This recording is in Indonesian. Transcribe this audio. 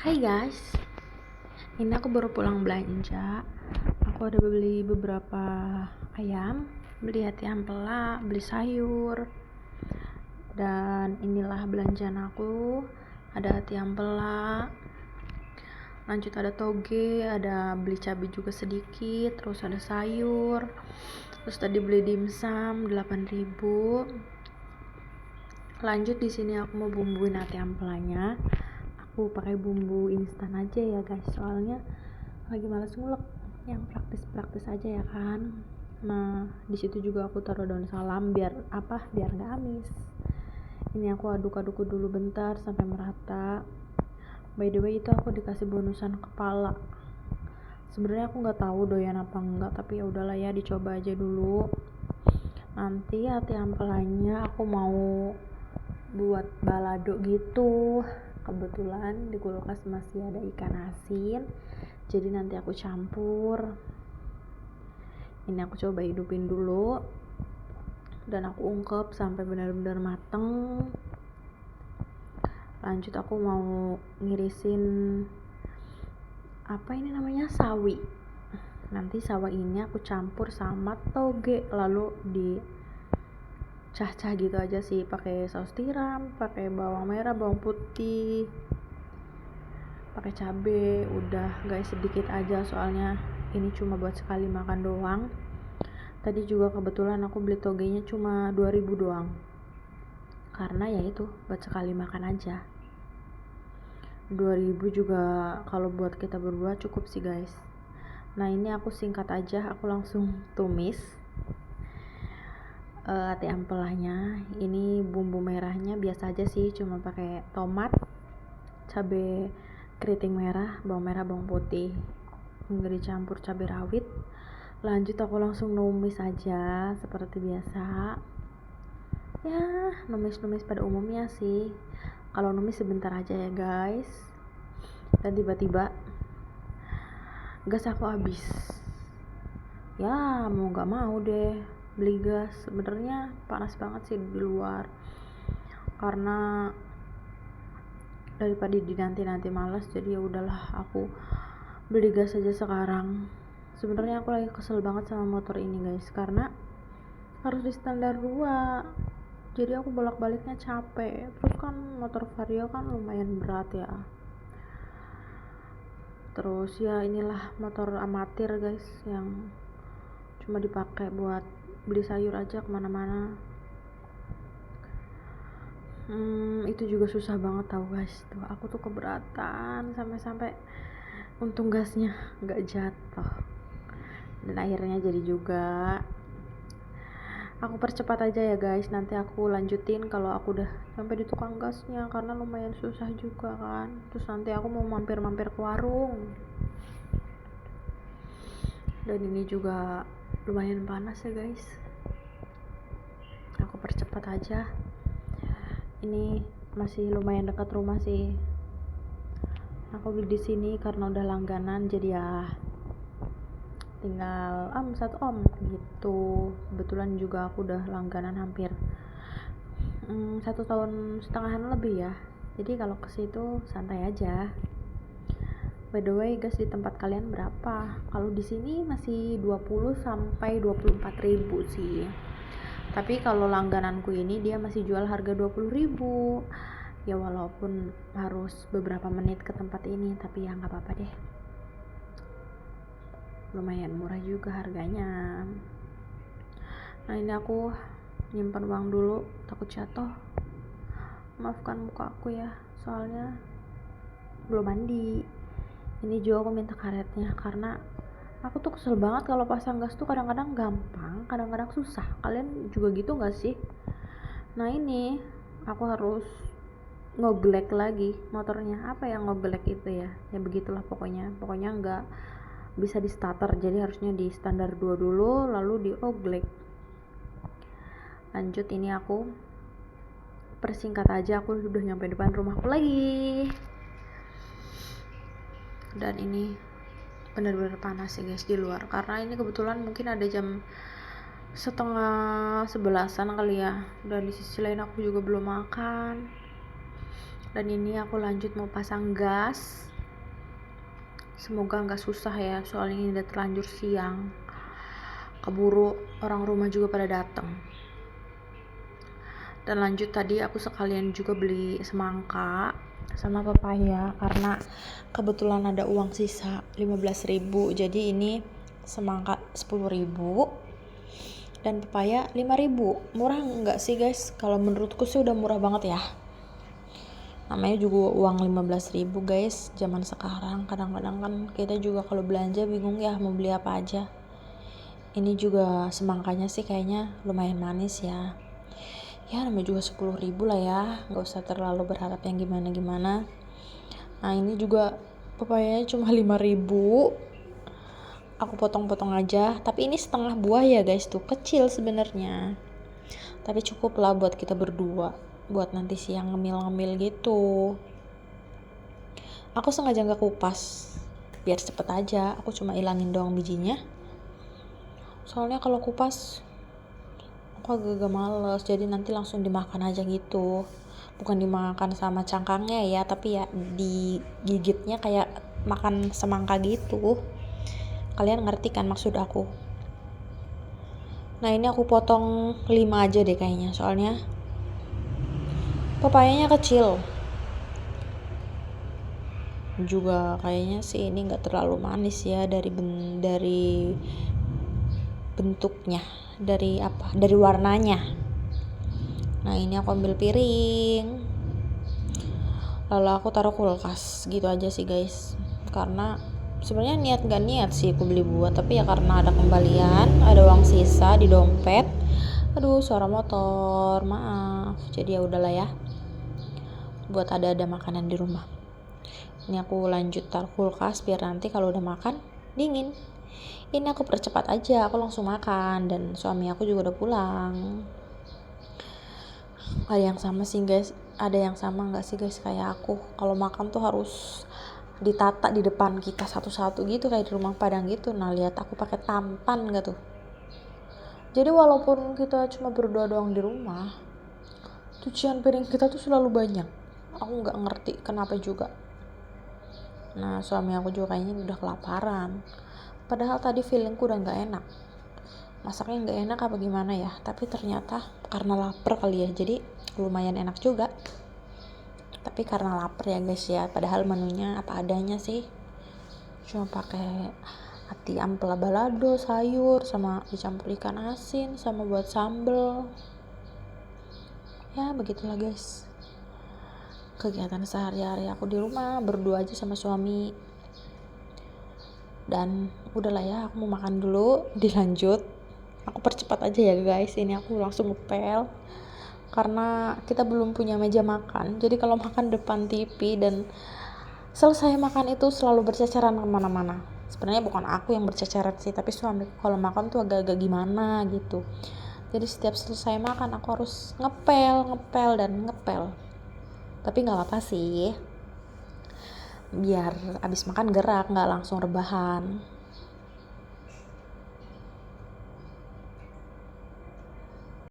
Hai guys, ini aku baru pulang belanja. Aku ada beli beberapa ayam, beli hati ampela, beli sayur. Dan inilah belanjaan aku. Ada hati ampela, lanjut ada toge, ada beli cabai juga sedikit, terus ada sayur. Terus tadi beli dimsum 8.000. Lanjut di sini aku mau bumbuin hati ampelanya. Aku pakai bumbu instan aja ya guys, soalnya lagi malas ngulek, yang praktis aja ya kan. Nah di situ juga aku taruh daun salam biar nggak amis. Ini aku aduk dulu bentar sampai merata. By the way, itu aku dikasih bonusan kepala. Sebenarnya aku nggak tahu doyan apa enggak, tapi ya udahlah ya, dicoba aja dulu. Nanti hati ampelanya aku mau buat balado gitu. Kebetulan di kulkas masih ada ikan asin, jadi nanti aku campur. Ini aku coba hidupin dulu dan aku ungkep sampai benar-benar mateng. Lanjut aku mau ngirisin sawi. Nanti sawi ini aku campur sama toge, lalu di cah-cah gitu aja sih, pakai saus tiram, pakai bawang merah, bawang putih, pakai cabe. Udah guys, sedikit aja soalnya ini cuma buat sekali makan doang. Tadi juga kebetulan aku beli togenya cuma 2.000 doang, karena ya itu buat sekali makan aja. 2.000 juga kalau buat kita berdua cukup sih guys. Nah ini aku singkat aja, aku langsung tumis hati ampelanya. Ini bumbu merahnya biasa aja sih, cuma pakai tomat, cabai keriting merah, bawang merah, bawang putih, nggak dicampur cabai rawit. Lanjut aku langsung numis aja seperti biasa ya, numis pada umumnya sih. Kalau numis sebentar aja ya guys. Dan tiba-tiba gas aku habis. Ya mau nggak mau deh beli gas. Sebenarnya panas banget sih di luar, karena daripada dinanti malas, jadi ya udahlah aku beli gas aja sekarang. Sebenarnya aku lagi kesel banget sama motor ini guys, karena harus di standar 2, jadi aku bolak-baliknya capek. Terus kan motor Vario kan lumayan berat ya. Terus ya inilah motor amatir guys, yang cuma dipakai buat beli sayur aja kemana-mana. Itu juga susah banget tau guys. Tuh aku tuh keberatan sampai untung gasnya nggak jatuh, dan akhirnya jadi juga. Aku percepat aja ya guys, nanti aku lanjutin kalau aku udah sampai di tukang gasnya, karena lumayan susah juga kan. Terus nanti aku mau mampir ke warung. Dan ini juga lumayan panas ya guys, aku percepat aja. Ini masih lumayan dekat rumah sih, aku beli di sini karena udah langganan, jadi ya tinggal satu gitu. Kebetulan juga aku udah langganan hampir 1,5 tahun lebih ya, jadi kalau ke situ santai aja. By the way guys, di tempat kalian berapa? Kalau di sini masih 20 sampai 24.000 sih. Tapi kalau langgananku ini dia masih jual harga 20.000. Ya walaupun harus beberapa menit ke tempat ini, tapi ya nggak apa-apa deh. Lumayan murah juga harganya. Nah ini aku nyimpan uang dulu, takut jatuh. Maafkan muka aku ya, soalnya belum mandi. Ini juga aku minta karetnya, karena aku tuh kesel banget kalau pasang gas tuh kadang-kadang gampang, kadang-kadang susah. Kalian juga gitu gak sih? Nah ini aku harus ngoglek lagi motornya. Apa yang ngoglek itu ya? Ya begitulah pokoknya nggak bisa di starter, jadi harusnya di standar 2 dulu lalu di oglek. Lanjut, ini aku persingkat aja, aku udah nyampe depan rumahku lagi. Dan ini benar-benar panas ya guys di luar, karena ini kebetulan mungkin ada jam 10:30 kali ya. Dan di sisi lain aku juga belum makan. Dan ini aku lanjut mau pasang gas. Semoga nggak susah ya, soalnya ini udah terlanjur siang, keburu orang rumah juga pada datang. Dan lanjut tadi aku sekalian juga beli semangka sama pepaya karena kebetulan ada uang sisa 15.000. Jadi ini semangka 10.000 dan pepaya 5.000. Murah nggak sih guys? Kalau menurutku sih udah murah banget ya. Namanya juga uang 15.000 guys. Zaman sekarang kadang-kadang kan kita juga kalau belanja bingung ya mau beli apa aja. Ini juga semangkanya sih kayaknya lumayan manis ya. Ya namanya juga 10.000 lah ya, nggak usah terlalu berharap yang gimana-gimana. Nah ini juga pepayanya cuma 5.000. Aku potong-potong aja, tapi ini setengah buah ya guys, tuh kecil sebenarnya. Tapi cukup lah buat kita berdua, buat nanti siang ngemil-ngemil gitu. Aku sengaja nggak kupas, biar cepet aja. Aku cuma ilangin doang bijinya. Soalnya kalau kupas aku agak males, jadi nanti langsung dimakan aja gitu. Bukan dimakan sama cangkangnya ya, tapi ya digigitnya kayak makan semangka gitu. Kalian ngerti kan maksud aku? Nah ini aku potong 5 aja deh kayaknya, soalnya pepayanya kecil. Juga kayaknya sih ini nggak terlalu manis ya dari bentuknya, dari warnanya. Nah ini aku ambil piring, lalu aku taruh kulkas gitu aja sih guys. Karena sebenarnya nggak niat sih aku beli buah, tapi ya karena ada kembalian, ada uang sisa di dompet. Aduh suara motor, maaf. Jadi ya udahlah ya, buat ada makanan di rumah. Ini aku lanjut taruh kulkas biar nanti kalau udah makan dingin. Ini aku percepat aja, aku langsung makan, dan suami aku juga udah pulang. Ada yang sama sih guys, ada yang sama nggak sih guys kayak aku? Kalau makan tuh harus ditata di depan kita satu-satu gitu kayak di rumah Padang gitu. Nah lihat aku pakai tampan nggak tuh? Jadi walaupun kita cuma berdua doang di rumah, cucian piring kita tuh selalu banyak. Aku nggak ngerti kenapa juga. Nah suami aku juga kayaknya udah kelaparan. Padahal tadi feelingku udah nggak enak. Masaknya nggak enak apa gimana ya? Tapi ternyata karena lapar kali ya, jadi lumayan enak juga. Tapi karena lapar ya guys ya. Padahal menunya apa adanya sih. Cuma pakai ati ampela balado, sayur, sama dicampur ikan asin, sama buat sambel. Ya begitulah guys. Kegiatan sehari-hari aku di rumah berdua aja sama suami. Dan udahlah ya, aku mau makan dulu, dilanjut. Aku percepat aja ya guys, ini aku langsung ngepel karena kita belum punya meja makan. Jadi kalau makan depan TV dan selesai makan itu selalu berceceran kemana-mana. Sebenarnya bukan aku yang berceceran sih, tapi suami kalau makan tuh agak-agak gimana gitu. Jadi setiap selesai makan aku harus ngepel dan ngepel. Tapi nggak apa-apa sih, biar abis makan gerak, nggak langsung rebahan.